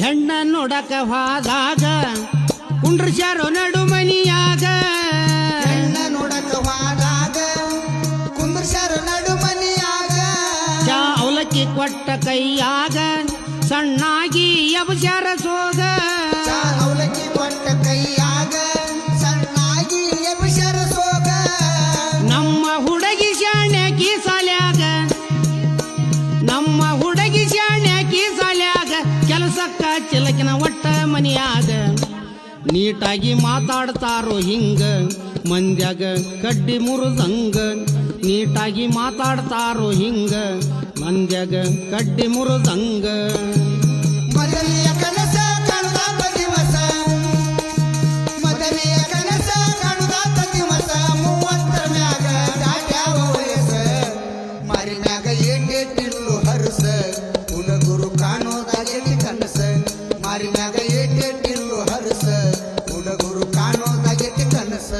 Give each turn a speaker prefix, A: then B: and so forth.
A: ಹೆಣ್ಣ ನೋಡಕ ಹೋದಾಗ ಕುಂಡ್ರಸ್ಯಾರೋ ನಡು ಮನಿಯಾಗ
B: ಹೆಣ್ಣ ನೋಡಕ ಹೋದಾಗ ಕುಂದ್ರಸ್ಯಾರೋ ನಡು ಮನಿಯಾಗ
A: ಚಾ ಅವಲಕ್ಕಿ ಕೊಟ್ಟ ಕೈಯಾಗ ಸಣ್ಣಾಗಿ ಎಬಸ್ಯಾರ ಸೋಗ
B: ಚಾ ಅವಲಕ್ಕಿ ಕೊಟ್ಟ ಕೈಯಾಗ ಸಣ್ಣಾಗಿ ಎಬಸ್ಯಾರ ಸೋಗ
A: ನಮ್ಮ ಹುಡುಗಿ ಶಾಣ್ಯಾಕಿ ಸಾಲ್ಯಾಗ ನಮ್ಮ ಹುಡುಗಿ ಶಾಣ್ಯಾಕಿ ಸಾಲ್ಯಾಗ ಕೆಲಸಕ್ಕ ಚಿಲಕಿನ ಒಟ್ಟ ಮನಿಯಾಗ ನೀಟಾಗಿ ಮಾತಾಡ್ತಾರೋ ಹಿಂಗ ಮಂದ್ಯಾಗ ಕಡ್ಡಿ ಮುರಿದಂಗ ನೀಟಾಗಿ ಮಾತಾಡ್ತಾರೋ ಹಿಂಗ ಮಂದ್ಯಾಗ ಕಡ್ಡಿ ಮುರಿದಂಗ
B: ಮದವಿಯ ಕನಸ ಕಾಣುದಾತ ದಿವಸ ಮದವಿಯ ಕನಸ ಕಾಣುದಾತ ದಿವಸ 30 ಮ್ಯಾಗ ದಾಟ್ಯಾವ ವಯಸ್ಸ ಮಾರಿ ಮ್ಯಾಗ ಏಟೇಟಿಲ್ಲು ಹರಸ ಹುಡುಗರು ಕಾಣೋದಾಗೆತಿ ಕನಸ ಮಾರಿ ಮ್ಯಾಗ ಏಟೇಟಿಲ್ಲು ಹರಸ ಹುಡುಗರು ಕಾಣೋದಾಗೆತಿ ಕನಸ